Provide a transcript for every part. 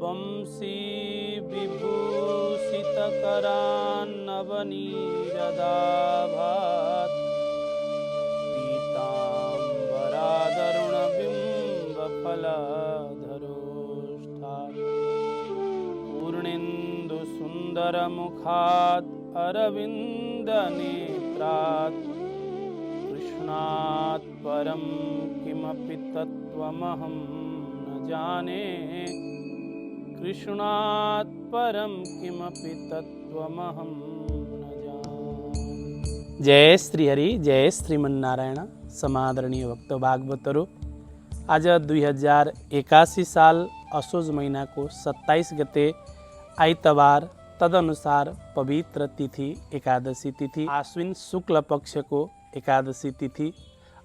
वंशी विभूषितकरान्नवनीरदाभात् पीताम्बरादरुणबिम्बफलधरोष्ठात् पूर्णेन्दुसुन्दरमुखात् अरविन्दनेत्रात् कृष्णात् परं किमपि तत्त्वमहं न जाने कृष्णात् परं किमपि तत्त्वमहं न जाने। जय श्री हरि, जय श्रीमन्नारायण। समादरणीय भक्त भागवतहरू, आज 2081 साल असोज महिनाको 27 गते आइतबार, तदनुसार पवित्र तिथि एकादशी तिथि, आश्विन शुक्ल पक्षको एकादशी तिथि,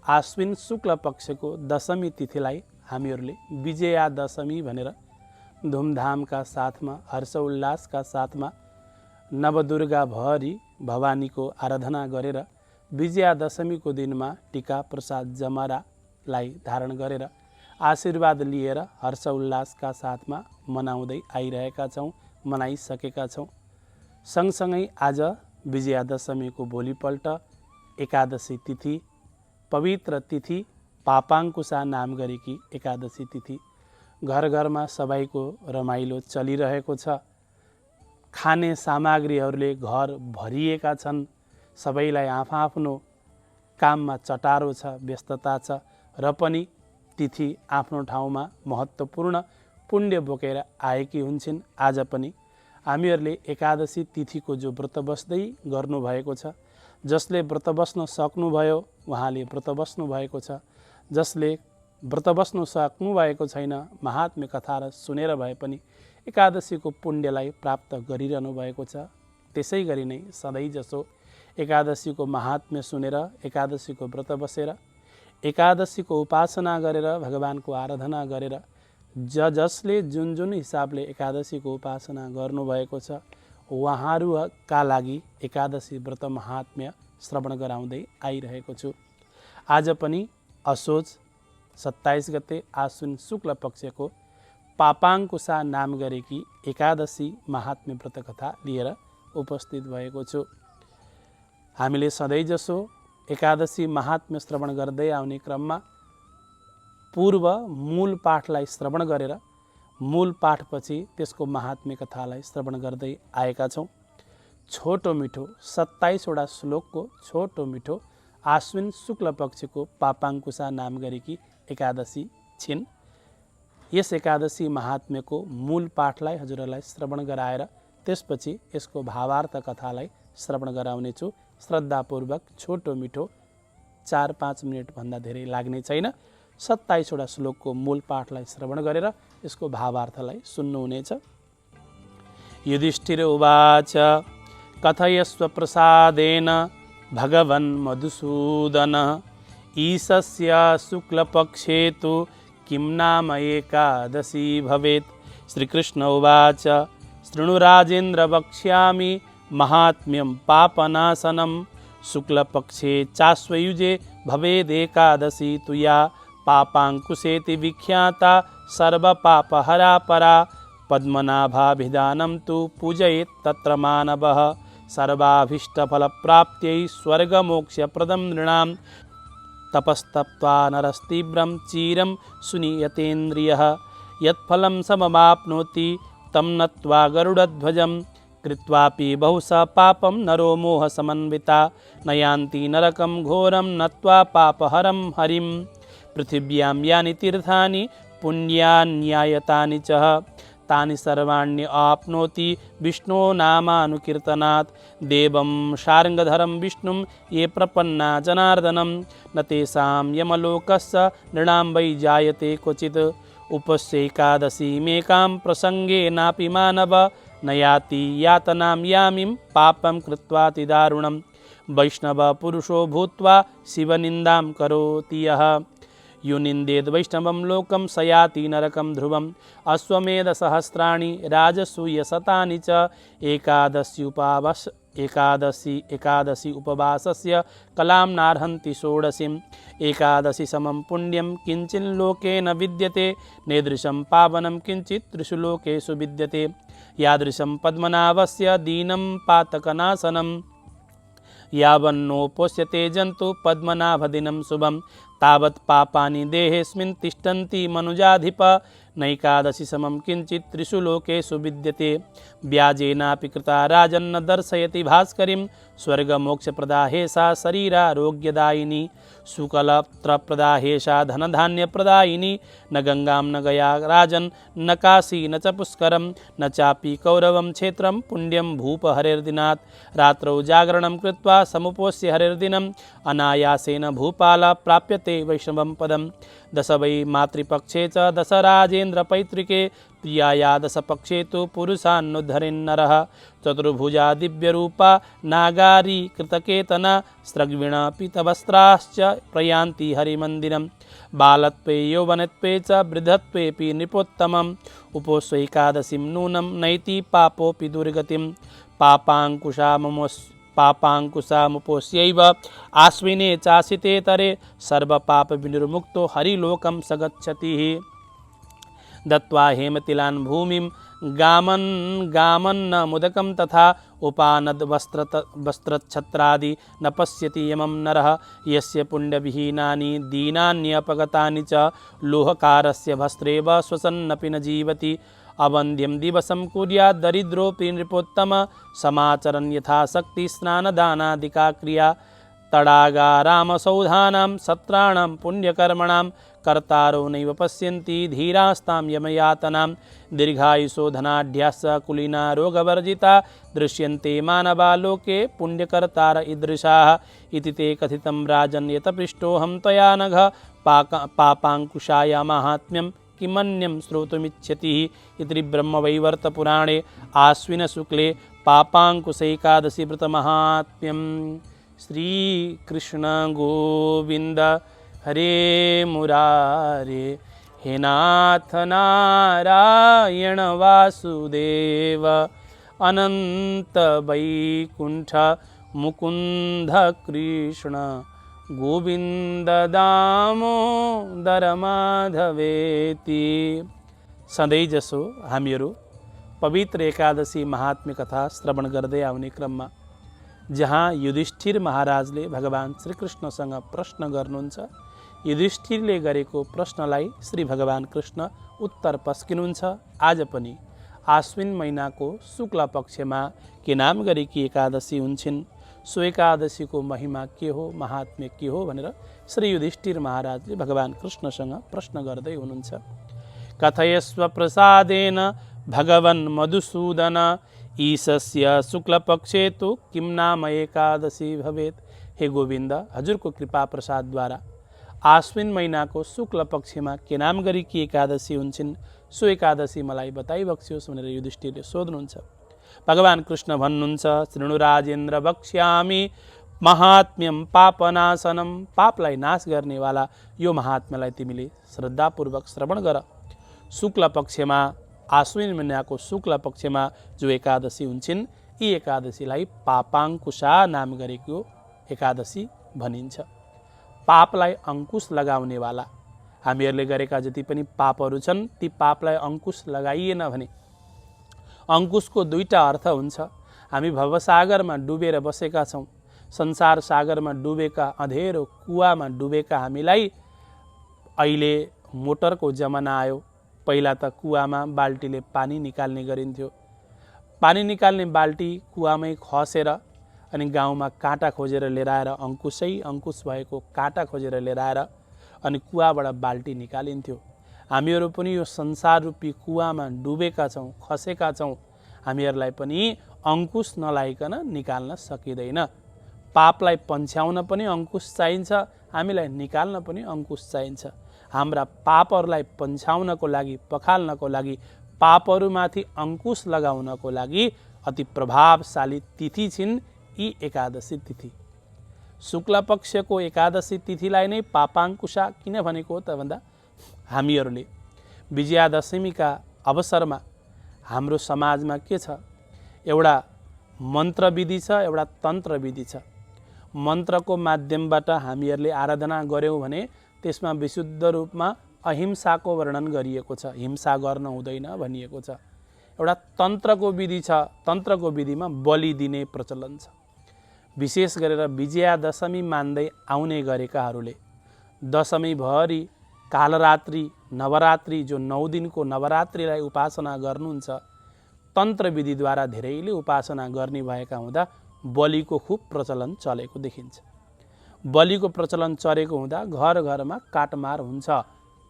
आश्विन शुक्ल पक्षको दशमी तिथिलाई हामीहरूले विजया दशमी भनेर धुमधामका साथमा, हर्ष उल्लासका साथमा नवदुर्गा भरी भवानीको आराधना गरेर विजया दशमीको दिनमा टीका प्रसाद जमरालाई धारण गरेर आशीर्वाद लिएर हर्ष उल्लासका साथमा मनाउँदै आइरहेका छौँ, मनाइसकेका छौँ। सँगसँगै आज विजया दशमीको भोलिपल्ट एकादशी तिथि, पवित्र तिथि, पापाङ्कुशा नाम गरेकी एकादशी तिथि। घर घरमा सबैको रमाइलो चलिरहेको छ। खाने सामग्रीहरूले घर भरिएका छन्। सबैलाई आफआफ्नो काममा चटारो छ, व्यस्तता छ, र पनि तिथि आफ्नो ठाउँमा महत्त्वपूर्ण पुण्य बोकेर आएकी हुन्छन्। आज पनि हामीहरूले एकादशी तिथिको जो व्रत बस्दै गर्नुभएको छ, जसले व्रत बस्न सक्नुभयो उहाँले व्रत बस्नु भएको छ, जसले व्रत बस्नु सक्नु भएको छैन महात्म्य कथा र सुनेर भए पनि एकादशीको पुण्यलाई प्राप्त गरिरहनु भएको छ। त्यसै गरी नै सधैँ जसो एकादशीको महात्म्य सुनेर, एकादशीको व्रत बसेर, एकादशीको उपासना गरेर, भगवानको आराधना गरेर जसले जुन जुन हिसाबले एकादशीको उपासना गर्नुभएको छ उहाँहरूका लागि एकादशी व्रत महात्म्य श्रवण गराउँदै आइरहेको छु। आज पनि असोज 27 गते आश्विन शुक्ल पक्षको पापाङ्कुशा नाम गरेकी एकादशी महात्म्य व्रत कथा लिएर उपस्थित भएको छु। हामीले सधैँ जसो एकादशी महात्म्य श्रवण गर्दै आउने क्रममा पूर्व मूल पाठलाई श्रवण गरेर मूल पाठपछि त्यसको महात्म्य कथालाई श्रवण गर्दै आएका छौँ। छोटो मिठो 27 वटा श्लोकको छोटो मिठो आश्विन शुक्ल पक्षको पापाङ्कुशा नाम गरेकी एकादशी छिन्। यस एकादशी महात्म्यको मूल पाठलाई हजुरहरूलाई श्रवण गराएर त्यसपछि यसको भावार्थ कथालाई श्रवण गराउनेछु। श्रद्धापूर्वक छोटो मिठो 4-5 मिनटभन्दा धेरै लाग्ने छैन। 27 वटा श्लोकको मूल पाठलाई श्रवण गरेर यसको भावार्थलाई सुन्नुहुनेछ। युधिष्ठिर उवाच कथयस्व प्रसादेन भगवन् मधुसूदन ईशस्य शुक्लपक्षे तु किं नाम एकादशी भवेत्। श्रीकृष्ण उवाच शृणु राजेन्द्र वक्ष्यामि महात्म्यं पापनाशनं शुक्लपक्षे चाश्वयुजे भवेदेकादशी तु या पापाङ्कुशेति विख्याता सर्वपापहरा परा पद्मनाभाभिधानं तु पूजयेत् तत्र मानवः सर्वाभीष्टफलप्राप्त्यै स्वर्गमोक्षप्रदं नृणां तपस्तप्त्वा नरस्तीव्रं चिरं सुनीयतेन्द्रियः यत्फलं समवाप्नोति तं नत्वा गरुडध्वजं कृत्वापि बहुशः पापं नरो मोहसमन्विता न यान्ति नरकं घोरं नत्वा पापहरं हरिं पृथिव्यां यानि तीर्थानि पुण्यान्यायतानि च तानि सर्वाण्य आप्नोति विष्णो नामानुकीर्तनात् देवं शार्ङ्गधरं विष्णुं ये प्रपन्ना जनार्दनं न तेषां यमलोकस्य नृणां वै जायते क्वचित् उपस्यैकादशीमेकां प्रसङ्गेनापि मानव न याति यातनां यामिं पापं कृत्वातिदारुणं वैष्णव पुरुषो भूत्वा शिवनिन्दां करोति यः यो निन्देद् वैष्णवं लोकं स याति नरकं ध्रुवम् अश्वमेधसहस्राणि राजसूयशतानि च एकादशी उपवासस्य कलां नार्हन्ति षोडशीम् एकादशी समं पुण्यं किञ्चिल्लोके न विद्यते नेदृशं पावनं किञ्चित् त्रिषु लोकेषु विद्यते यादृशं पद्मनाभस्य दीनं पातकनाशनं यावन्नोपोष्यते जन्तु पद्मनाभदिनं शुभं तावत् पापानि देहेऽस्मिन् तिष्ठन्ति मनुजाधिप नैकादशी समं किञ्चित् त्रिषु लोकेषु विद्यते व्याजेनापि कृता राजन्न दर्शयति भास्करीं स्वर्गमोक्षप्रदा हेषा शरीरारोग्यदायिनी शुकलत्रप्रदा हेषा धनधान्यप्रदायिनी न गंगां न गया राजन् न काशी न च पुष्करं न चापि कौरवं क्षेत्रं पुण्यं भूपहरेर्दिनात् रात्रौ जागरणं कृत्वा समुपोष्य हरेर्दिनम् अनायासेन भूपाल प्राप्यते वैष्णवं पदं दश वै मातृपक्षे च दश राजेन्द्रपैतृके प्रियाया दशपक्षे तु पुरुषान्नुद्धरेन्नरः चतुर्भुजा दिव्यरूपा नागारी कृतकेतना स्रग्विणा पीतवस्त्राश्च प्रयान्ति हरिमन्दिरं बालत्वे यौवनत्वे च वृद्धत्वेऽपि नृपोत्तमम् उपोष्वैकादशीं नूनं नैति पापोऽपि दुर्गतिं पापाङ्कुशामुपोष्यैव आश्विने चासिते तरे सर्वपापविनिर्मुक्तो हरिलोकं स गच्छति दत्वा हेमतिलान् भूमिं गामन्न मुदकं तथा उपानद वस्त्रच्छत्रादि न पश्यति यमं नरः यस्य पुण्यविहीनानि दीनान्यपगतानि च लोहकारस्य भस्त्रेव श्वसन्नपि न जीवति अवन्द्यं दिवसं कुर्यात् दरिद्रोऽपि नृपोत्तम समाचरन् यथाशक्ति स्नानदानादिका क्रिया तडागारामसौधानां सत्राणां पुण्यकर्मणां कर्तारो नैव पश्यन्ति धीरास्तां यमयातनां दीर्घायुषो धनाढ्याश्च कुलीना रोगवर्जिता दृश्यन्ते मानवा लोके पुण्यकर्तार ईदृशाः इति ते कथितं राजन् यतपृष्टोऽहं त्वया नघ पापाङ्कुशाय माहात्म्यं किमन्यं श्रोतुमिच्छति इति ब्रह्मवैवर्तपुराणे आश्विनशुक्ले पापाङ्कुशैकादशी व्रतमाहात्म्यं। श्रीकृष्ण गोविन्द हरे मुरारे हे नाथ नारायण वासुदेव अनंत वैकुंठ मुकुंद कृष्ण गोविंद दामोदर माधवेति। सधैँ जसो हामीहरू पवित्र एकादशी महात्म्य कथा श्रवण गर्दै आउने क्रममा जहाँ युधिष्ठिर महाराजले भगवान श्रीकृष्णसँग प्रश्न गर्नुहुन्छ, युधिष्ठिरले गरेको प्रश्नलाई श्री भगवान कृष्ण उत्तर पस्किनुहुन्छ। आज पनि आश्विन महिनाको शुक्ल पक्षमा के नाम गरेकी एकादशी हुन्छन्, सो एकादशीको महिमा के हो, महात्म्य के हो भनेर श्री युधिष्ठिर महाराजले भगवान कृष्णसँग प्रश्न गर्दै हुनुहुन्छ। कथयस्व प्रसादेन भगवन् मधुसूदन ईशस्य शुक्लपक्षे तो किम नाम एकादशी भवेत्। हे गोविंद, हजुरको कृपा प्रसादद्वारा आश्विन महिनाको शुक्ल पक्षमा के नाम गरेकी एकादशी हुन्छन्, सो एकादशी मलाई बताइबक्स्योस् भनेर युधिष्ठिरले सोध्नुहुन्छ। भगवान कृष्ण भन्नुहुन्छ, शृणु राजेन्द्र वक्ष्यामि महात्म्यम पापनाशनम। पापलाई नाश गर्नेवाला यो महात्म्यलाई तिमीले श्रद्धापूर्वक श्रवण गर। शुक्ल पक्षमा आश्विन महिनाको शुक्ल पक्षमा जो एकादशी हुन्छन्, यी एकादशीलाई पापाङ्कुशा नाम गरेको एकादशी भनिन्छ। पापलाई अंकुश लगाउनेवाला, हामीहरूले गरेका जति पनि पापहरू छन् ती पापलाई अंकुश लगाइएन भने अंकुशको दुईटा अर्थ हुन्छ। हामी भवसागरमा डुबेर बसेका छौँ, संसार सागरमा डुबेका, अँधेरो कुवामा डुबेका हामीलाई अहिले मोटरको जमाना आयो। पहिला त कुवामा बाल्टीले पानी निकाल्ने गरिन्थ्यो। पानी निकाल्ने बाल्टी कुवामै खसेर अनि गाउँमा काँटा खोजेर लिएर आएर अंकुश भएको काँटा खोजेर लिएर आएर अनि कुवाबाट बाल्टी निकालिन्थ्यो। हामीहरू पनि यो संसार रूपी कुवामा डुबेका छौँ, खसेका छौँ। हामीहरूलाई पनि अंकुश नलाइकन निकाल्न सकिँदैन। पापलाई पन्छ्याउन पनि अंकुश चाहिन्छ, हामीलाई निकाल्न पनि अंकुश चाहिन्छ। हाम्रा पापहरूलाई पन्छ्याउनको लागि, पखाल्नको लागि, पापहरूमाथि अंकुश लगाउनको लागि अति प्रभावशाली तिथि छिन् यी एकादशी तिथि। शुक्ल पक्षको एकादशी तिथिलाई नै पापाङ्कुशा किन भनेको हो त भन्दा हामीहरूले विजयादशमीका अवसरमा हाम्रो समाजमा के छ, एउटा मन्त्र विधि छ, एउटा तन्त्र विधि छ। मन्त्रको माध्यमबाट हामीहरूले आराधना गऱ्यौँ भने त्यसमा विशुद्ध रूपमा अहिंसाको वर्णन गरिएको छ, हिंसा गर्न हुँदैन भनिएको छ। एउटा तन्त्रको विधि छ, तन्त्रको विधिमा बलि दिने प्रचलन छ। विशेष गरेर विजयादशमी मान्दै आउने गरेकाहरूले दशमीभरि कालरात्रि नवरात्रि जो 9 दिनको नवरात्रिलाई उपासना गर्नुहुन्छ, तन्त्र विधिद्वारा धेरैले उपासना गर्ने भएका हुँदा बलिको खुब प्रचलन चलेको देखिन्छ। बलिको प्रचलन चलेको हुँदा घर घरमा काटमार हुन्छ।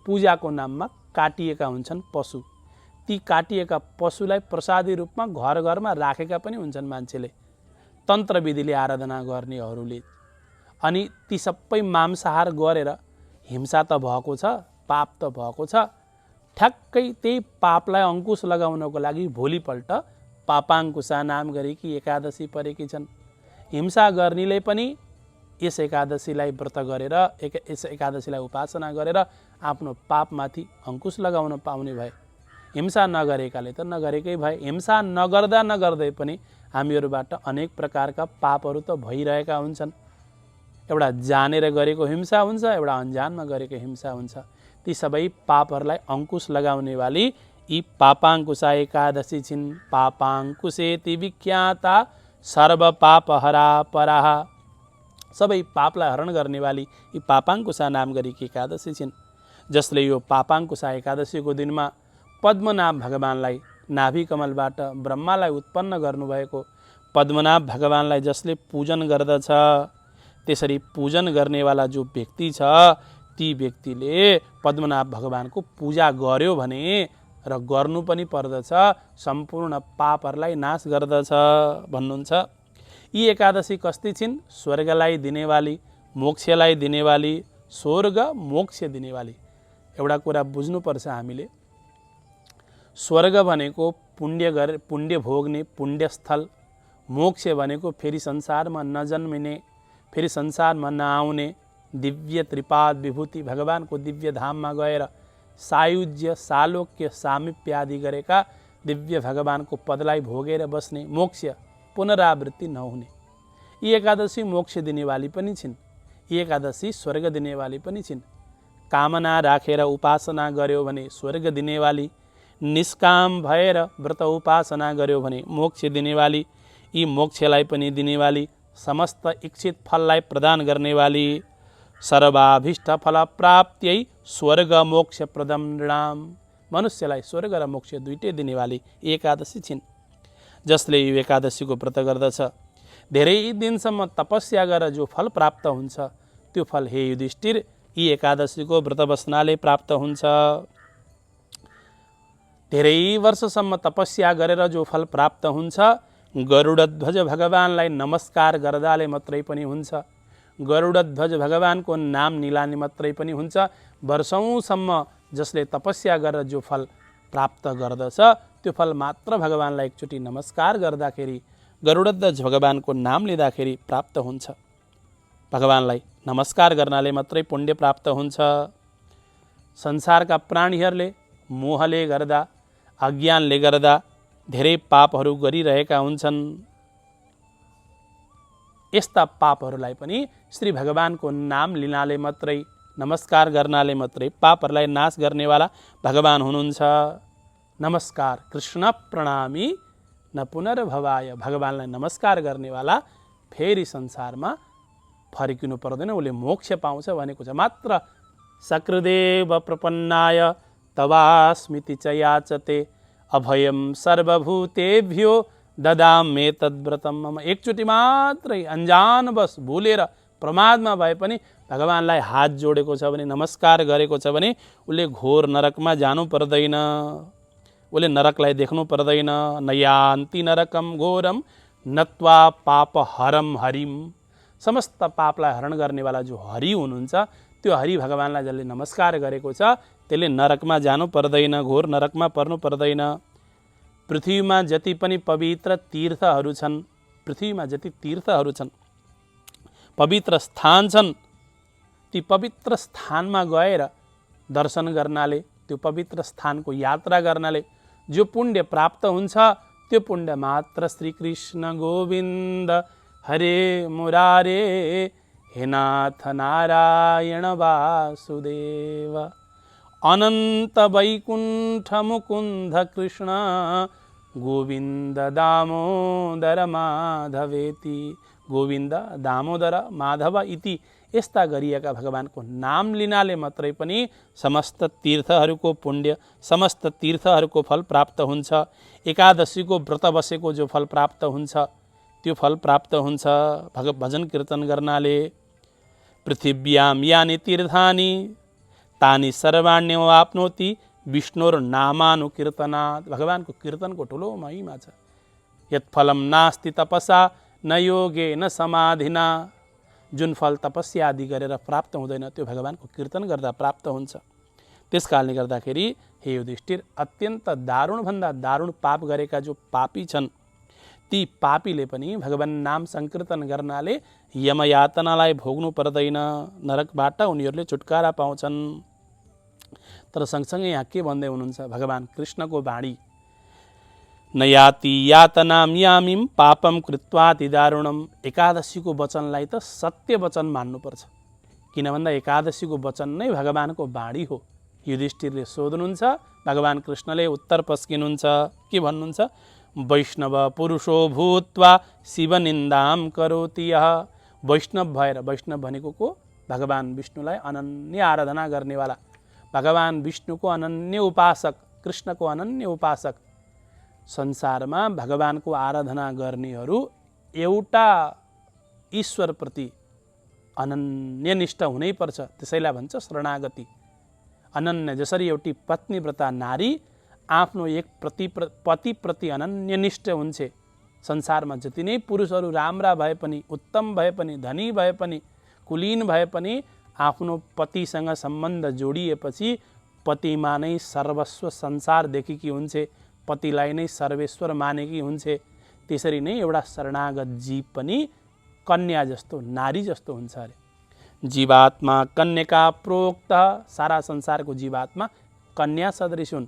पूजाको नाममा काटिएका हुन्छन् पशु। ती काटिएका पशुलाई प्रसादी रूपमा घर घरमा राखेका पनि हुन्छन् मान्छेले, तन्त्र विधिले आराधना गर्नेहरूले। अनि ती सबै मांसाहार गरेर हिंसा त भएको छ, पाप त भएको छ। ठ्याक्कै त्यही पापलाई अंकुश लगाउनको लागि भोलिपल्ट पापाङ्कुशा नाम गरेकी एकादशी परेकी छन्। हिंसा गर्नेले पनि यस एकादशीलाई व्रत गरेर यस एकादशीलाई उपासना गरेर आफ्नो पापमाथि अंकुश लगाउन पाउने भए। हिंसा नगरेकाले त नगरेकै भए। हिंसा नगर्दै पनि हामीहरूबाट अनेक प्रकारका पापहरू त भइरहेका हुन्छन्। एउटा जानेर गरेको हिंसा हुन्छ, एउटा अन्जानमा गरेको हिंसा हुन्छ। ती सबै पापहरूलाई अंकुश लगाउने वाली यी पापाङ्कुशा एकादशी छिन्। पापाङ्कुशेति विख्याता सर्व पापहरा पराः। सबै पापलाई हरण गर्ने वाली यी पापाङ्कुशा नाम गरेकी एकादशी छिन्। जसले यो पापाङ्कुशा एकादशीको दिनमा पद्मनाभ भगवानलाई नाभि कमलबाट ब्रह्मालाई उत्पन्न गर्नुभएको पद्मनाभ भगवानलाई जसले पूजन गर्दछ, त्यसरी पूजन गर्नेवाला जो व्यक्ति छ, ती व्यक्तिले पद्मनाभ भगवानको पूजा गर्यो भने र गर्नु पनि पर्दछ, सम्पूर्ण पापहरूलाई नाश गर्दछ भन्नुहुन्छ। यी एकादशी कस्ती छिन्? स्वर्गलाई दिनेवाली, मोक्षलाई दिनेवाली, स्वर्ग मोक्ष दिनेवाली। एउटा कुरा बुझ्नुपर्छ हामीले, स्वर्ग भनेको पुण्य भोग्ने पुण्यस्थल, मोक्ष भनेको फेरि संसारमा नजन्मिने, फेरि संसारमा नआउने दिव्य त्रिपाद विभूति भगवानको दिव्य धाममा गएर सायुज्य सालोक्य सामिप्य आदि गरेका दिव्य भगवानको पदलाई भोगेर बस्ने, मोक्ष पुनरावृत्ति नहुने। यी एकादशी मोक्ष दिनेवाली पनि छिन्, यी एकादशी स्वर्ग दिनेवाली पनि छिन्। कामना राखेर उपासना गर्यो भने स्वर्ग दिनेवाली, निष्काम भएर व्रत उपासना गर्यो भने मोक्ष दिनेवाली, यी मोक्षलाई पनि दिनेवाली, समस्त इच्छित फललाई प्रदान गर्नेवाली, सर्वाभीष्ट फल प्राप्त्यै स्वर्ग मोक्ष प्रदम नृणाम। मनुष्यलाई स्वर्ग र मोक्ष दुईटै दिनेवाली एकादशी छिन्। जसले यो एकादशीको व्रत गर्दछ, धेरै दिनसम्म तपस्या गरेर जो फल प्राप्त हुन्छ, त्यो फल हे युधिष्ठिर यी एकादशीको व्रत बस्नाले प्राप्त हुन्छ। धेरै वर्षसम्म तपस्या गरेर जो फल प्राप्त हुन्छ, गरुडध्वज भगवानलाई नमस्कार गर्दाले मात्रै पनि हुन्छ। गरुडध्वज भगवानको नाम निलानी मात्रै पनि हुन्छ। वर्षौंसम्म जसले तपस्या गरेर जो फल प्राप्त गर्दछ, त्यो फल मात्र भगवानलाई एकचोटि नमस्कार गर्दाखेरि, गरुडध्वज भगवानको नाम लिँदाखेरि प्राप्त हुन्छ। भगवानलाई नमस्कार गर्नाले मात्रै पुण्य प्राप्त हुन्छ। संसारका प्राणीहरूले मोहले गर्दा, अज्ञानले गर्दा धेरै पापहरू गरिरहेका हुन्छन्। यस्ता पापहरूलाई पनि श्री भगवानको नाम लिनाले मात्रै, नमस्कार गर्नाले मात्रै पापहरूलाई नाश गर्नेवाला भगवान हुनुहुन्छ। नमस्कार कृष्ण प्रणामी न पुनर्भवाय। भगवानलाई नमस्कार गर्नेवाला फेरि संसारमा फर्किनु पर्दैन, उसले मोक्ष पाउँछ भनेको छ। मात्र सकृदेव प्रपन्नाय तवास्मिति च याचते अभयम सर्वभूतेभ्यो ददामे तद्व्रतम मम। एकचोटि मात्रै अन्जानवश भुलेर प्रमादमा भए पनि भगवानलाई हात जोडेको छ भने, नमस्कार गरेको छ भने उसले घोर नरकमा जानु पर्दैन, उसले नरकलाई देख्नु पर्दैन। नयान्ति नरकम घोरम नत्वा पाप हरम हरिम। समस्त पापलाई हरण गर्नेवाला जो हरि हुनुहुन्छ, त्यो हरि भगवानलाई जसले नमस्कार गरेको छ, त्यसले नरकमा जानु पर्दैन, घोर नरकमा पर्नु पर्दैन। पृथ्वीमा जति पनि पवित्र तीर्थहरू छन्, पृथ्वीमा जति तीर्थहरू छन्, पवित्र स्थान छन्, ती पवित्र स्थानमा गएर दर्शन गर्नाले, त्यो पवित्र स्थानको यात्रा गर्नाले जो पुण्य प्राप्त हुन्छ, त्यो पुण्य मात्र श्री कृष्ण गोविन्द हरे मुरारे हे नाथ नारायण वासुदेव अनन्त वैकुण्ठ मुकुन्द कृष्ण गोविन्द दामोदर माधवेति, गोविन्द दामोदर माधव इति यस्ता गरिएका भगवानको नाम लिनाले मात्रै पनि समस्त तीर्थहरूको पुण्य, समस्त तीर्थहरूको फल प्राप्त हुन्छ। एकादशीको व्रत बसेको जो फल प्राप्त हुन्छ, त्यो फल प्राप्त हुन्छ भजन कीर्तन गर्नाले। पृथिव्याम यानि तीर्थानि तानि सर्वाण्यवाप्नोति विष्णुर नामानुकीर्तनात्, भगवानको कीर्तनको ठुलो महिमा छ। यत्फलम नास्ति तपसा न योगे न समाधिना, जुन फल तपस्या आदि गरेर प्राप्त हुँदैन त्यो भगवानको कीर्तन गर्दा प्राप्त हुन्छ। त्यस कारणले गर्दाखेरि हे युधिष्ठिर, अत्यन्त दारुणभन्दा दारुण पाप गरेका जो पापी छन्, ती पापीले पनि भगवान नाम संकीर्तन गर्नाले यमयातनालाई भोग्नु पर्दैन, नरकबाट उनीहरूले छुटकारा पाउँछन्। तर सँगसँगै यहाँ के भन्दै हुनुहुन्छ भगवान कृष्णको वाणी, न याति यातनाम यामिम पापम कृत्वाति दारुणम। एकादशीको वचनलाई त सत्य वचन मान्नुपर्छ, किन भन्दा एकादशीको वचन नै भगवानको वाणी हो। युधिष्ठिरले सोध्नुहुन्छ, भगवान कृष्णले उत्तर पस्किनुहुन्छ, के भन्नुहुन्छ, वैष्णव पुरुषो भूत्वा शिव निन्दाम करोति यः। वैष्णव भएर, वैष्णव भनेको को, भगवान विष्णुलाई अनन्य आराधना गर्नेवाला, भगवान विष्णुको अनन्य उपासक, कृष्णको अनन्य उपासक। संसारमा भगवानको आराधना गर्नेहरू एउटा ईश्वरप्रति अनन्यनिष्ठ हुनैपर्छ, त्यसैलाई भन्छ शरणागति। अनन्य, जसरी एउटी पत्नीव्रता नारी आफ्नो एक पतिप्रति अनन्यनिष्ठ हुन्छ। संसारमा जति नै पुरुषहरू राम्रा भए पनि, उत्तम भए पनि, धनी भए पनि, कुलीन भए पनि, आफ्नो पतिसँग सम्बन्ध जोडिएपछि पतिमा नै सर्वस्व संसार देखेकी हुन्छ, पतिलाई नै सर्वेश्वर मानेकी हुन्छ। त्यसरी नै एउटा शरणागत जीव पनि कन्या जस्तो, नारी जस्तो हुन्छ अरे। जीवात्मा कन्यका प्रोक्त, सारा संसारको जीवात्मा कन्या सदृश हुन्।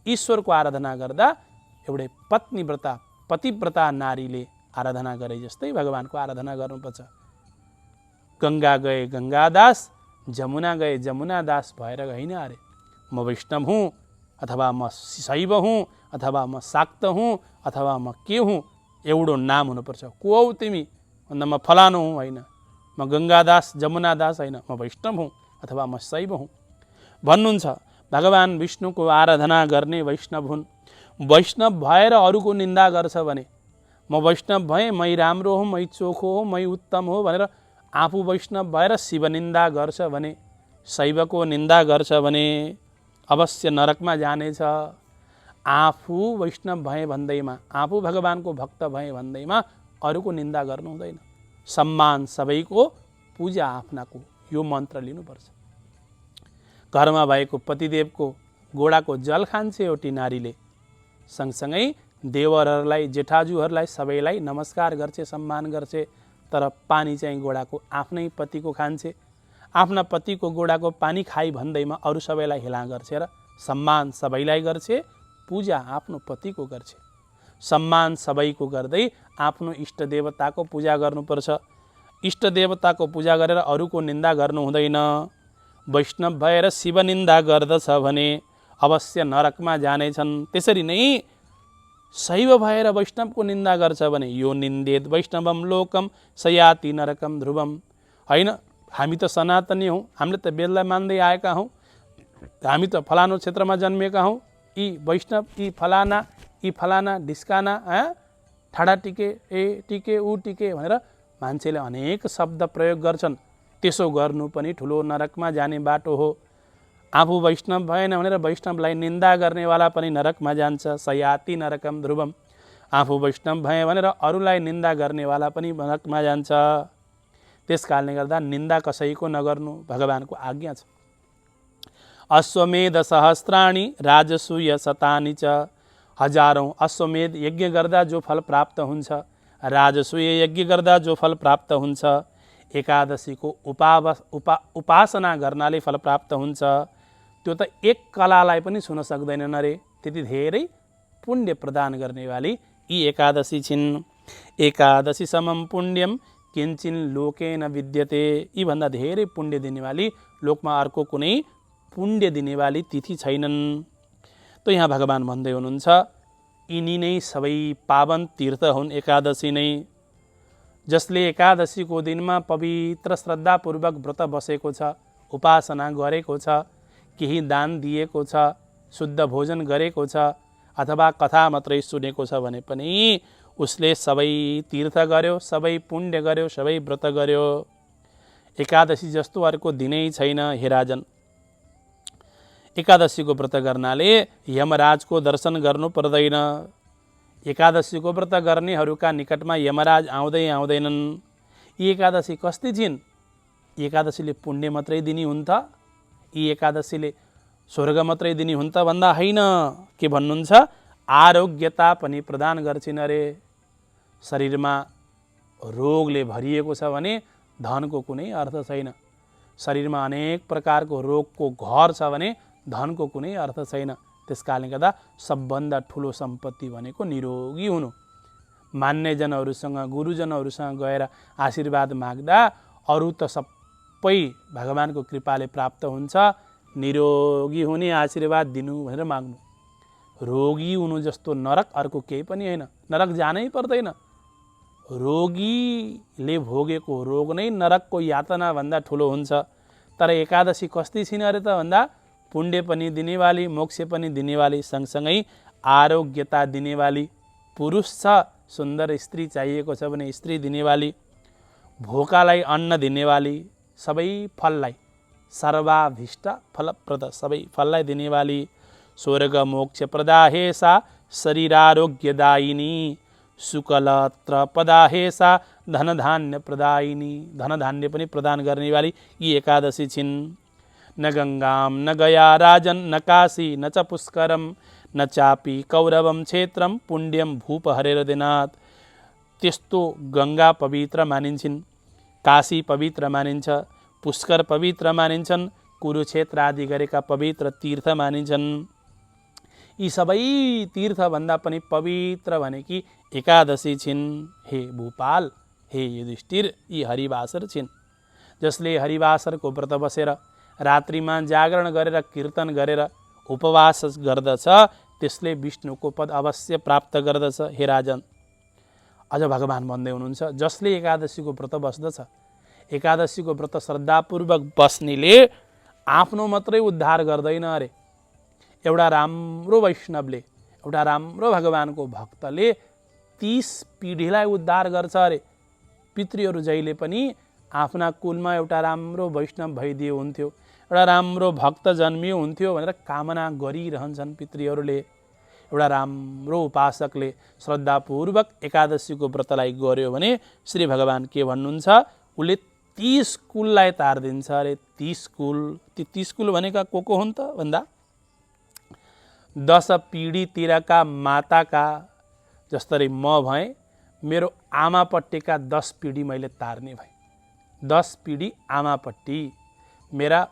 ईश्वरको आराधना गर्दा एउटै पत्नीव्रता, पतिव्रता नारीले आराधना गरे जस्तै भगवानको आराधना गर्नुपर्छ। गंगा गए गंगादास, जमुना गए जमुनादास भएर होइन अरे। म वैष्णव हुँ, अथवा म शैव हुँ, अथवा म शाक्त हुँ, अथवा म के हुँ, एउटो नाम हुनुपर्छ। को हौ तिमी भन्दा म फलानु हुँ, होइन। म गंगादास जमुनादास होइन, म वैष्णव हुँ अथवा म शैव हुँ भन्नुहुन्छ। भगवान विष्णुको आराधना गर्ने वैष्णव हुन्। वैष्णव भएर अरूको निन्दा गर्छ भने, म वैष्णव भएँ, मै राम्रो हो, मै चोखो हो, मै उत्तम हो भनेर आफू वैष्णव भएर शिव निन्दा गर्छ भने, शैवको निन्दा गर्छ भने अवश्य नरकमा जानेछ। आफू वैष्णव भए भन्दैमा, आफू भगवानको भक्त भए भन्दैमा अरूको निन्दा गर्नु हुँदैन। सम्मान सबैको, पूजा आफ्नाको, यो मन्त्र लिनुपर्छ। घरमा भएको पतिदेवको गोडाको जल खान्छ एउटी नारीले, सँगसँगै देवरहरूलाई, जेठाजुहरूलाई सबैलाई नमस्कार गर्छ, सम्मान गर्छ। तर पानी चाहिँ गोडाको आफ्नै पतिको खान्छे। आफ्ना पतिको गोडाको पानी खाई भन्दैमा अरू सबैलाई हेला गर्छ र सम्मान सबैलाई गर्छ, पूजा आफ्नो पतिको गर्छ। सम्मान सबैको गर्दै आफ्नो इष्ट देवताको पूजा गर्नुपर्छ। इष्ट देवताको पूजा गरेर अरूको निन्दा गर्नु हुँदैन। वैष्णव भएर शिव निन्दा गर्दछ भने अवश्य नरकमा जानेछन्। त्यसरी नै शैव भएर वैष्णवको निन्दा गर्छ भने यो निन्देत वैष्णवम लोकम सयाति नरकम ध्रुवम। होइन, हामी त सनातनी हौँ, हामीले त वेदलाई मान्दै आएका हौँ, हामी त फलानु क्षेत्रमा जन्मेका हौँ, यी वैष्णव, यी फलाना ढिस्काना, ठाडा टिके, ए टिके, ऊ टिके भनेर मान्छेले अनेक शब्द प्रयोग गर्छन्। त्यसो गर्नु पनि ठुलो नरकमा जाने बाटो हो। आफू वैष्णव भएन भनेर वैष्णवलाई निन्दा गर्नेवाला पनि नरकमा जान्छ। सयाति नरकम ध्रुवम। आफू वैष्णव भए भनेर अरूलाई निन्दा गर्नेवाला पनि नरकमा जान्छ। त्यस कारणले गर्दा निन्दा कसैको नगर्नु भगवानको आज्ञा छ। अश्वमेध सहस्राणि राजसूय शतानि च। हजारौं अश्वमेध यज्ञ गर्दा जो फल प्राप्त हुन्छ, राजसूय यज्ञ गर्दा जो फल प्राप्त हुन्छ, एकादशीको उपासना गर्नाले फल प्राप्त हुन्छ, त्यो त एक कलालाई पनि छुन सक्दैनन् अरे। त्यति धेरै पुण्य प्रदान गर्नेवाली यी एकादशी छिन्। एकादशी समम पुण्यम किञ्चिन लोकेन विद्यते। यी भन्दा धेरै पुण्य दिनेवाली लोकमा अर्को कुनै पुण्य दिनेवाली तिथि छैनन्। त यहाँ भगवान भन्दै हुनुहुन्छ यिनी नै सबै पावन तीर्थ हुन् एकादशी नै। जसले एकादशीको दिनमा पवित्र श्रद्धापूर्वक व्रत बसेको छ, उपासना गरेको छ, केही दान दिएको छ, शुद्ध भोजन गरेको छ, अथवा कथा मात्रै सुनेको छ भने पनि उसले सबै तीर्थ गर्यो, सबै पुण्य गर्यो, सबै व्रत गर्यो। एकादशी जस्तो अर्को दिनै छैन हे राजन। एकादशीको व्रत गर्नाले यमराजको दर्शन गर्नु पर्दैन। एकादशीको व्रत गर्नेहरूका निकटमा यमराज आउँदैनन्। यी एकादशी कस्ती छिन्? एकादशीले पुण्य मात्रै दिने हुन् त? यी एकादशीले स्वर्ग मात्रै दिने हुन् त भन्दा होइन। के भन्नुहुन्छ? आरोग्यता पनि प्रदान गर्छिन् अरे। शरीरमा रोगले भरिएको छ भने धनको कुनै अर्थ छैन। शरीरमा अनेक प्रकारको रोगको घर छ भने धनको कुनै अर्थ छैन। त्यसकारणले गर्दा सबभन्दा ठुलो सम्पत्ति भनेको निरोगी हुनु। मान्यजनहरूसँग, गुरुजनहरूसँग गएर आशीर्वाद माग्दा अरू त सबै भगवानको कृपाले प्राप्त हुन्छ। निरोगी हुने आशीर्वाद दिनु भनेर माग्नु। रोगी हुनु जस्तो नरक अर्को केही पनि होइन। नरक जानै पर्दैन। रोगीले भोगेको रोग नै नरकको यातना भन्दा ठुलो हुन्छ। तर एकादशी कस्ती छिन् अरे त भन्दा पुण्य पनि दिनेवाली, मोक्ष पनि दिनेवाली, सँगसँगै आरोग्यता दिनेवाली। पुरुष छ, सुन्दर स्त्री चाहिएको छ भने स्त्री दिनेवाली, भोकालाई अन्न दिनेवाली, सबै फललाई सर्वाभीष्ट फलप्रद सबै फललाई दिनेवाली, स्वर्ग मोक्ष प्रदाहेसा शरीरारोग्यदायिनी, शुकलत्र पदाहेसा धनधान्य प्रदायिनी। धनधान्य पनि प्रदान गर्नेवाली यी एकादशी छिन्। न गङ्गां न गया राजन न काशी न च पुष्करम न चापि कौरवम क्षेत्रम पुण्यम भूप हरेर दिनात्। त्यस्तो गङ्गा पवित्र मानिन्छन्, काशी पवित्र मानिन्छ, पुष्कर पवित्र मानिन्छन्, कुरुक्षेत्र आदि गरेका पवित्र तीर्थ मानिन्छन्। यी सबै तीर्थभन्दा पनि पवित्र भनेकी एकादशी छिन्। हे भूपाल, हे युधिष्ठिर, यी हरिवासर छिन्। जसले हरिवासरको व्रत बसेर रात्रिमा जागरण गरेर कीर्तन गरेर उपवास गर्दछ त्यसले विष्णुको पद अवश्य प्राप्त गर्दछ हे राजन। अझ भगवान भन्दै हुनुहुन्छ जसले एकादशीको व्रत बस्दछ, एकादशीको व्रत श्रद्धापूर्वक बस्नेले आफ्नो मात्रै उद्धार गर्दैन अरे। एउटा राम्रो वैष्णवले, एउटा राम्रो भगवानको भक्तले 30 पिढीलाई उद्धार गर्छ अरे। पितृहरू जहिले पनि आफ्ना कुलमा एउटा राम्रो वैष्णव भइदियो हुन्थ्यो, एउटा राम्रो भक्त जन्मियो हुन्थ्यो भनेर कामना गरिरहन्छन् पितृहरूले। एउटा राम्रो उपासकले श्रद्धापूर्वक एकादशीको व्रतलाई गर्यो भने श्री भगवान के भन्नुहुन्छ, उसले 30 कुललाई तारिदिन्छ अरे। 30 कुल, ती 30 कुल भनेका को हुन् त भन्दा 10 पिढीतिरका माताका, जस्तै म भएँ, मेरो आमापट्टिका 10 पिढी मैले तार्ने भएँ। 10 पिढी आमापट्टि, मेरा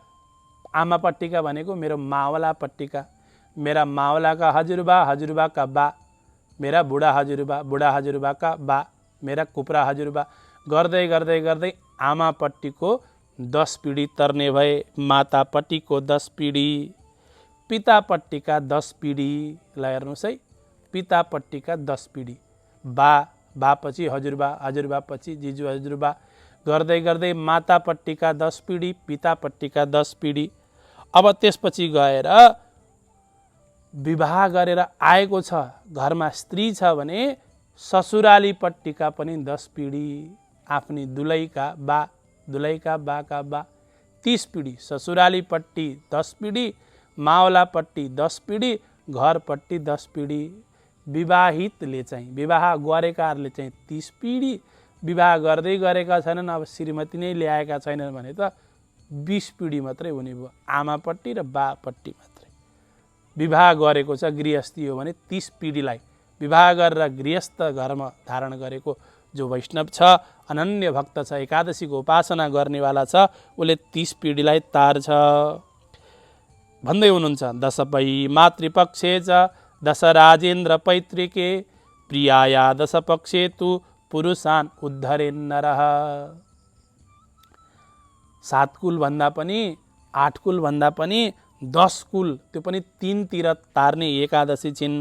आमापट्टिका भनेको मेरो मावलापट्टिका, मेरा मावलाका हजुरबा, हजुरबाका बा, मेरा बुढा हजुरबा, बुढा हजुरबाका बा, मेरा कुप्रा हजुरबा, गर्दै गर्दै गर्दै आमापट्टिको 10 पिढी तर्ने भए। मातापट्टिको 10 पिढी, पितापट्टिका 10 पिढी, ल हेर्नुहोस् है, पितापट्टिका 10 पिढी, बापछि हजुरबा, हजुरबापछि जिजु हजुरबा, गर्दै गर्दै मातापट्टिका 10 पिढी, पितापट्टिका 10 पिढी। अब त्यसपछि गएर विवाह गरेर आएको छ, घरमा स्त्री छ भने ससुरालीपट्टिका पनि 10 पिढी, आफ्नी दुलैका बा, दुलैका बाका बा 30 पिढी, ससुरालीपट्टि 10 पिढी, मावलापट्टि 10 पिढी, घरपट्टि 10 पिढी। विवाहितले चाहिँ, विवाह गरेकाहरूले चाहिँ 30 पिढी, विवाह गर्दै गरेका छैनन्, अब श्रीमती नै ल्याएका छैनन् भने त 20 पिढी मात्रै हुने भयो, आमापट्टि र बापट्टि मात्रै। विवाह गरेको छ, गृहस्थी हो भने 30 पिढीलाई विवाह गरेर गृहस्थ घरमा धारण गरेको जो वैष्णव छ, अनन्य भक्त छ, एकादशीको उपासना गर्नेवाला छ, उसले 30 पिँढीलाई तार्छ भन्दै हुनुहुन्छ। दशपै मातृपक्षे च दश राजेन्द्र पैतृके प्रियाया दशपक्षे तु पुरुषान् उद्धरेन् नरः। 7 कुल भन्दा पनि 8 कुल भन्दा पनि 10 कुल, त्यो पनि 3 तिर तार्ने एकादशी छिन्।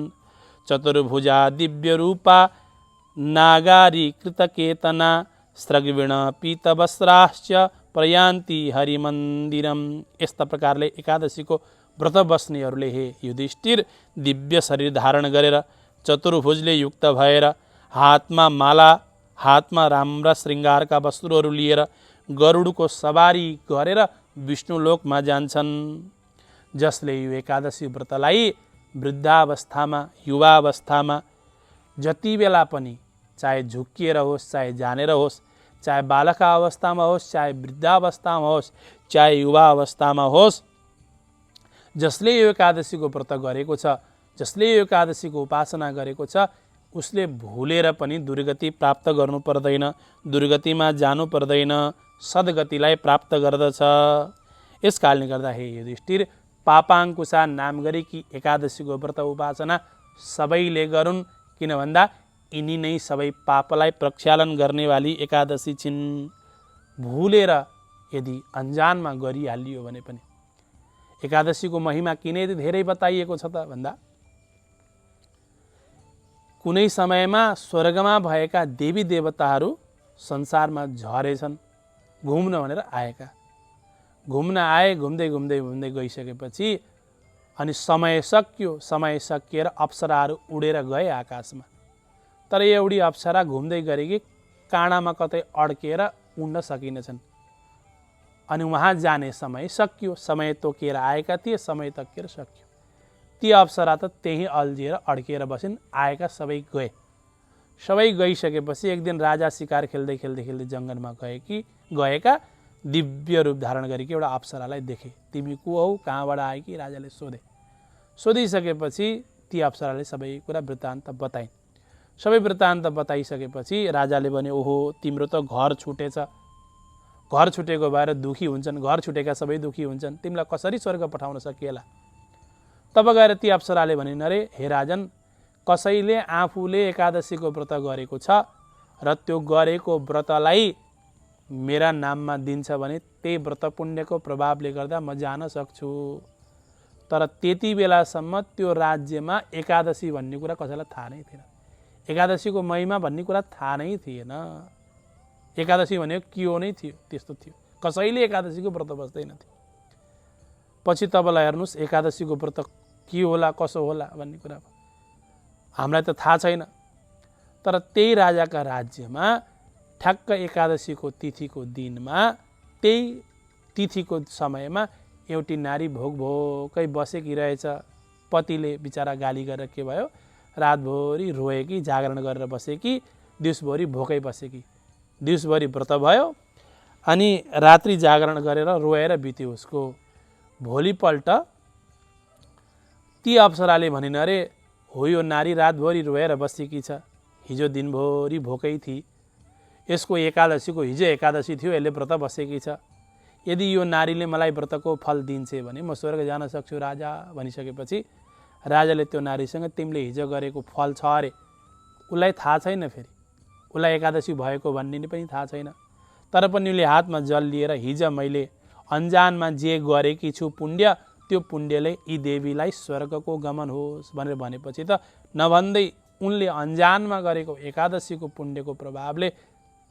चतुर्भुजा दिव्य रूपा नागारी कृतकेतना स्रग्विण पीतवस्त्राश्च प्रयान्ति हरिमन्दिरम। यस्ता प्रकारले एकादशीको व्रत बस्नेहरूले हे युधिष्ठिर दिव्य शरीर धारण गरेर चतुर्भुजले युक्त भएर हातमा माला, हातमा राम्रा श्रृङ्गारका वस्त्रहरू लिएर गरुडको सवारी गरेर विष्णुलोकमा जान्छन्। जसले यो एकादशी व्रतलाई वृद्धावस्थामा, युवावस्थामा जति बेला पनि, चाहे झुक्किएर होस्, चाहे जानेर होस्, चाहे बालका अवस्थामा होस्, चाहे वृद्धावस्थामा होस्, चाहे युवा अवस्थामा होस्, जसले यो एकादशीको व्रत गरेको छ, जसले यो एकादशीको उपासना गरेको छ, उसले भुलेर पनि दुर्गति प्राप्त गर्नु पर्दैन, दुर्गतिमा जानु पर्दैन, सद्गतिलाई प्राप्त गर्दछ। यस कारणले गर्दा हे युधिष्ठिर, पापाङ्कुशा नाम गरेकी एकादशीको व्रत उपासना सबैले गरून्, किन भन्दा यिनी नै सबै पापलाई प्रक्षालन गर्नेवाली एकादशी छिन्। भुलेर यदि अन्जानमा गरिहालियो भने पनि एकादशीको महिमा किन यति धेरै बताइएको छ त भन्दा, कुनै समयमा स्वर्गमा भएका देवी देवताहरू संसारमा झरेछन्, घुम्न भनेर आएका, घुम्न आए, घुम्दै घुम्दै घुम्दै गइसकेपछि अनि समय सकियो, समय सकिएर अप्सराहरू उडेर गए आकाशमा। तर एउटी अप्सरा घुम्दै गरेकी काँडामा कतै अड्केर उड्न सकिनछन्। अनि वहाँ जाने समय सकियो, समय तोकिएर आएका थिए, समय तकिएर सकियो। ती अप्सरा त त्यही अल्झिएर अड्किएर बसिन्, आएका सबै गए। सबै गइसकेपछि एक दिन राजा शिकार खेल्दै खेल्दै खेल्दै जङ्गलमा गएका दिव्य रूप धारण गरेकी एउटा अप्सरालाई देखे। तिमी को हौ, कहाँबाट आएकी? राजाले सोधे। सोधिसकेपछि ती अप्सराले सबै कुरा वृत्तान्त बताइन्। सबै वृत्तान्त बताइसकेपछि राजाले भने, ओहो, तिम्रो त घर छुटेछ, घर छुटेको भएर दुखी हुन्छन्, घर छुटेका सबै दुखी हुन्छन्, तिमीलाई कसरी स्वर्ग पठाउन सकिएला? तब गएर ती अप्सराले भनिन्, अरे हे राजन, कसैले आफूले एकादशीको व्रत गरेको छ र त्यो गरेको व्रतलाई मेरा नाममा दिन्छ भने त्यही व्रत पुण्यको प्रभावले गर्दा म जान सक्छु। तर त्यति बेलासम्म त्यो राज्यमा एकादशी भन्ने कुरा कसैलाई थाहा नै थिएन, एकादशीको महिमा भन्ने कुरा थाहा नै थिएन। एकादशी भनेको के हो नै थियो, त्यस्तो थियो, कसैले एकादशीको व्रत बस्दैन थियो। पछि तपाईँलाई हेर्नुहोस्, एकादशीको व्रत के होला, कसो होला भन्ने कुरा हामीलाई त थाहा छैन। तर त्यही राजाका राज्यमा ठ्याक्क एकादशीको तिथिको दिनमा, त्यही तिथिको समयमा एउटी नारी भोक भोकै बसेकी रहेछ। पतिले बिचारा गाली गरेर के भयो, रातभरि रोएकी, जागरण गरेर बसेकी, दिउँसभरि भोकै बसेकी, दिउँसभरि व्रत भयो अनि रात्रि जागरण गरेर रोएर बित्यो उसको। भोलिपल्ट ती अप्सराले भनिन्, अरे हो, यो नारी रातभरि रोएर बसेकी छ, हिजो दिनभरि भोकै थिए, यसको एकादशीको हिजो एकादशी थियो, यसले व्रत बसेकी छ, यदि यो नारीले मलाई व्रतको फल दिन्छ भने म स्वर्ग जान सक्छु राजा भनिसकेपछि राजाले त्यो नारीसँग, तिमीले हिजो गरेको फल छ अरे, उसलाई थाहा छैन, फेरि उसलाई एकादशी भएको भन्ने पनि थाहा छैन। तर पनि उसले हातमा जल लिएर, हिजो मैले अन्जानमा जे गरेकी छु पुण्य, त्यो पुण्यले यी देवीलाई स्वर्गको गमन होस् भनेर भनेपछि त नभन्दै उनले अन्जानमा गरेको एकादशीको पुण्यको प्रभावले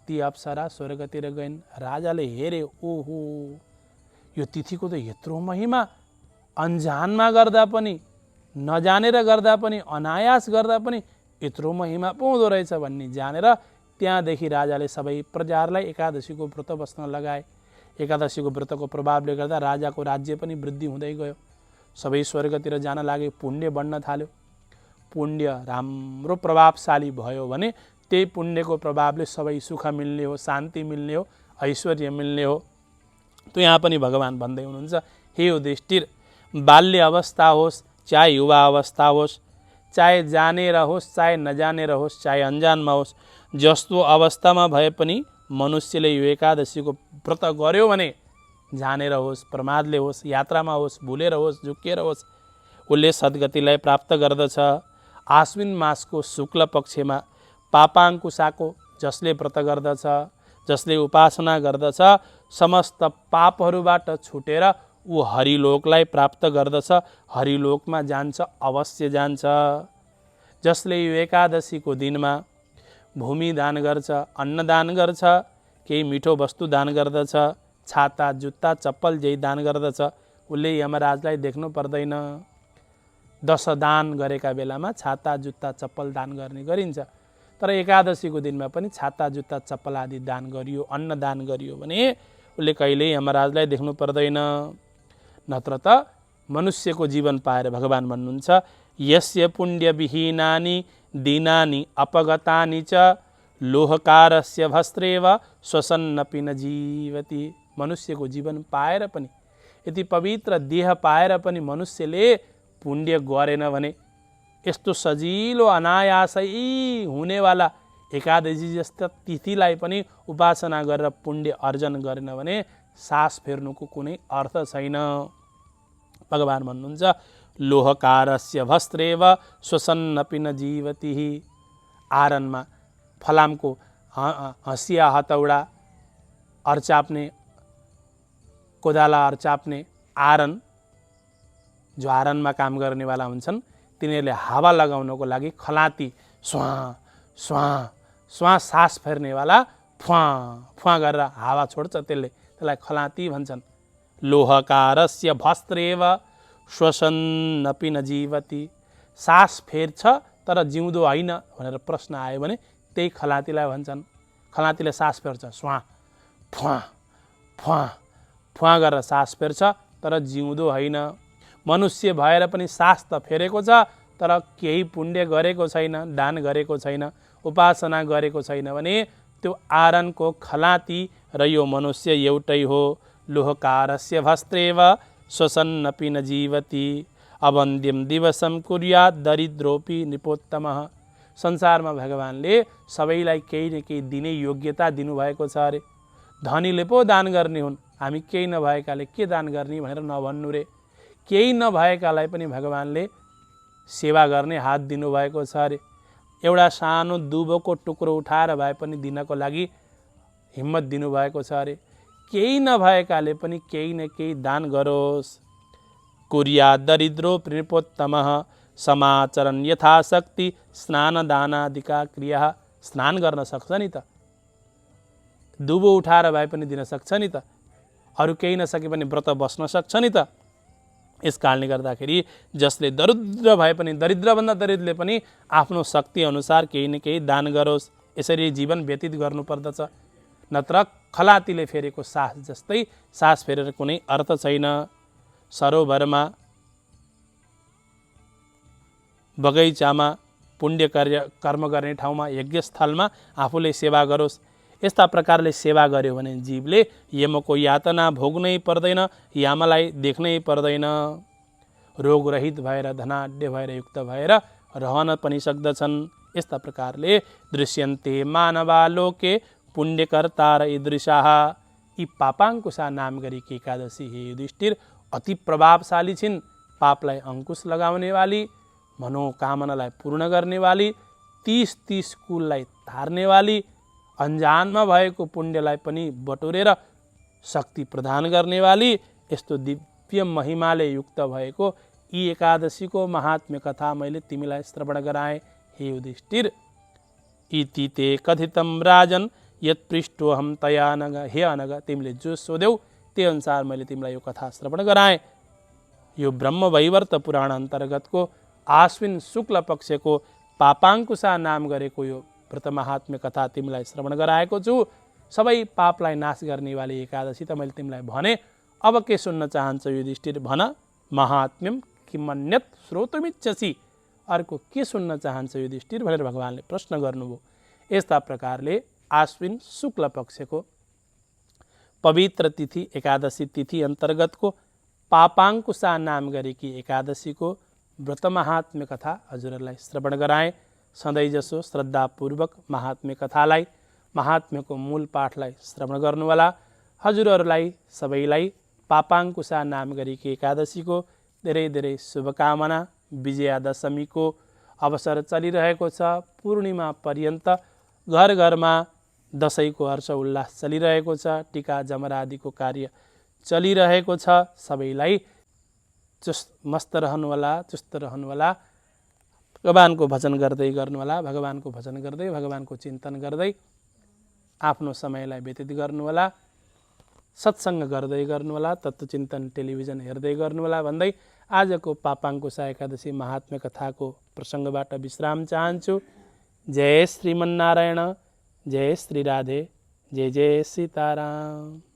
ती अप्सरा स्वर्गतिर गइन्। राजाले हेरे, ओहो, यो तिथिको त यत्रो महिमा, अन्जानमा गर्दा पनि, नजानेर गर्दा पनि, अनायास गर्दा पनि यत्रो महिमा पाउँदो रहेछ भन्ने जानेर त्यहाँदेखि राजाले सबै प्रजाहरूलाई एकादशीको व्रत बस्न लगाए। एकादशीको व्रतको प्रभावले गर्दा राजाको राज्य पनि वृद्धि हुँदै गयो, सबै स्वर्गतिर जान लागे, पुण्य बढ्न थाल्यो। पुण्य राम्रो प्रभावशाली भयो भने त्यही पुण्यको प्रभावले सबै सुख मिल्ने हो, शान्ति मिल्ने हो, ऐश्वर्य मिल्ने हो। त यहाँ पनि भगवान् भन्दै हुनुहुन्छ, हे युधिष्ठिर, बाल्य अवस्था होस् चाहे युवा अवस्था होस्, चाहे जानेर होस् चाहे नजानेर होस् चाहे अन्जानमा होस्, जस्तो अवस्थामा भए पनि मनुष्यले यो एकादशीको व्रत गर्यो भने जानेर होस् प्रमादले होस् यात्रामा होस् भुलेर होस् झुक्किएर होस् उसले सद्गतिलाई प्राप्त गर्दछ। आश्विन मासको शुक्ल पक्षमा पापाङ्कुशाको जसले व्रत गर्दछ, जसले उपासना गर्दछ, समस्त पापहरूबाट छुटेर ऊ हरिलोकलाई प्राप्त गर्दछ, हरिलोकमा जान्छ, अवश्य जान्छ। जसले यो एकादशीको दिनमा भूमि दान गर्छ, अन्न दान गर्छ, केही मिठो वस्तु दान गर्दछ, छाता जुत्ता चप्पल जेही दान गर्दछ, उसले यमराजलाई देख्नु पर्दैन। 10 दान गरेका बेलामा छाता जुत्ता चप्पल दान गर्ने गरिन्छ, तर एकादशीको दिनमा पनि छाता जुत्ता चप्पल आदि दान गरियो, अन्न दान गरियो भने उसले कहिल्यै यमराजलाई देख्नु पर्दैन। नत्र त मनुष्यको जीवन पाएर भगवान भन्नुहुन्छ यस्य पुण्य विहीनानि दिनानि अपगतानि च लोहकारस्य भस्त्रेव श्वसन्नपि न जीवति। मनुष्यको जीवन पाएर पनि, यति पवित्र देह पाएर पनि मनुष्यले पुण्य गरेन भने, यस्तो सजिलो अनायासै हुनेवाला एकादशी जस्ता तिथिलाई पनि उपासना गरेर पुण्य अर्जन गरेन भने सास फेर्नुको कुनै अर्थ छैन। भगवान भन्नुहुन्छ लोहकारस्य भस्त्रेव श्वसन्नपि न जीवति। आरनमा फलामको हँसिया हतौडा अर्चाप्ने, कोदाला अर्चाप्ने आरन, जो आरनमा काम गर्नेवाला हुन्छन् तिनीहरूले हावा लगाउनको लागि खलाती स्वाँ स्वाँ स्वाँ सास फेर्नेवाला फुवा फुवा गरेर हावा छोड्छ, त्यसलाई खलाती भन्छन्। लोहकारस्य भस्त्रेव श्वसन्नपि न जीवति। सास फेर्छ तर जिउँदो होइन भनेर प्रश्न आयो भने त्यही खलातीलाई भन्छन्। खलातीले सास फेर्छ, स्वाँ फुवा फुवा फुवा गरेर सास फेर्छ तर जिउँदो होइन। मनुष्य भएर पनि सास त फेरेको छ तर केही पुण्य गरेको छैन, दान गरेको छैन, उपासना गरेको छैन भने त्यो आरनको खलाती र यो मनुष्य एउटै हो। लोहकारस्य भस्त्रेव श्वसन्नपि न जीवति। अवन्द्यम दिवसम कुर्यात् दरिद्रोपि निपोत्तमः। संसारमा भगवानले सबैलाई केही न केही दिने योग्यता दिनुभएको छ अरे। धनीले पो दान गर्ने हुन्, हामी केही नभएकाले के दान गर्ने भनेर नभन्नु रे। केही नभएकालाई पनि भगवानले सेवा गर्ने हात दिनुभएको छ अरे। एउटा सानो दुबोको टुक्रो उठाएर भए पनि दिनको लागि हिम्मत दिनुभएको छ अरे। केही नभएकाले पनि केही न केही दान गरोस्। कुर्यात् दरिद्रो निपोत्तमः समाचरन् यथाशक्ति स्नान दानादिका क्रिया। स्नान गर्न सक्छ नि त, दुबो उठाएर भए पनि दिन सक्छ नि त, अरू केही नसके पनि व्रत बस्न सक्छ नि त। यस कारणले गर्दाखेरि जसले दरिद्र भए पनि, दरिद्रभन्दा दरिद्रले पनि आफ्नो शक्ति अनुसार केही न केही दान गरोस्। यसरी जीवन व्यतीत गर्नुपर्दछ। नत्र खलातीले फेरेको सास जस्तै सास फेरेर कुनै अर्थ छैन। सरोवरमा, बगैँचामा, पुण्य कर्म गर्ने ठाउँमा, यज्ञस्थलमा आफूले सेवा गरोस्। यस्ता प्रकारले सेवा गर्यो भने जीवले यमको यातना भोग्नै पर्दैन, यमलाई देख्नै पर्दैन। रोगरहित भएर धनाढ्य भएर युक्त भएर रहन पनि सक्दछन्। यस्ता प्रकारले दृश्यन्ते मानवा लोके पुण्यकर्ता र ईदृशाः। यी पापाङ्कुशा नाम गरेकी एकादशी हे युधिष्ठिर अति प्रभावशाली छिन्। पापलाई अंकुश लगाउने वाली, मनोकामनालाई पूर्ण गर्ने वाली, 30 कुललाई तार्ने वाली, अन्जानमा भएको पुण्यलाई पनि बटोरेर शक्ति प्रदान गर्ने वाली, यस्तो दिव्य महिमाले युक्त भएको यी एकादशीको महात्म्य कथा मैले तिमीलाई श्रवण गराएँ हे युधिष्ठिर। इति ते कथितम राजन यत् पृष्ठोहम तया अनग। हे अनग, तिमीले जो सोध्यौ त्यही अनुसार मैले तिमीलाई यो कथा श्रवण गराएँ। यो ब्रह्मवैवर्त पुराण अन्तर्गतको आश्विन शुक्ल पक्षको पापाङ्कुशा नाम गरेको यो व्रत महात्म्य कथा तिमीलाई श्रवण गराएको छु। सबै पापलाई नाश गर्ने वाली एकादशी त मैले तिमीलाई भने। अब के सुन्न चाहन्छौ युधिष्ठिर भन। महात्म्यम किमन्यत् श्रोतुमिच्छसि। अर्को के सुन्न चाहन्छौ युधिष्ठिर भनेर भगवानले प्रश्न गर्नुभयो। यस्ता प्रकारले आश्विन शुक्ल पक्षको पवित्र तिथि एकादशी तिथि अन्तर्गतको पापाङ्कुशा नाम गरेकी एकादशीको व्रत महात्म्य कथा हजुरहरूलाई श्रवण गराएँ। सधैँ जसो श्रद्धापूर्वक महात्म्य कथालाई, महात्म्यको मूल पाठलाई श्रवण गर्नुहोला। हजुरहरूलाई सबैलाई पापाङ्कुशा नाम गरेकी एकादशीको धेरै धेरै शुभकामना। विजयादशमीको अवसर चलिरहेको छ। पूर्णिमा पर्यन्त घर घरमा दसैँको हर्ष उल्लास चलिरहेको छ। टीका जमरादिको कार्य चलिरहेको छ। सबैलाई मस्त रहनुहोला, चुस्त रहनुहोला। भगवानको भजन गर्दै गर्नुहोला। भगवानको भजन गर्दै, भगवानको चिन्तन गर्दै आफ्नो समयलाई व्यतीत गर्नुहोला। सत्सङ्ग गर्दै गर्नुहोला। तत्त्वचिन्तन टेलिभिजन हेर्दै गर्नुहोला भन्दै आजको पापाङ्कुशा एकादशी महात्म्य कथाको प्रसङ्गबाट विश्राम चाहन्छु। जय श्रीमन्नारायण, जय श्री राधे, जय जय सीताराम।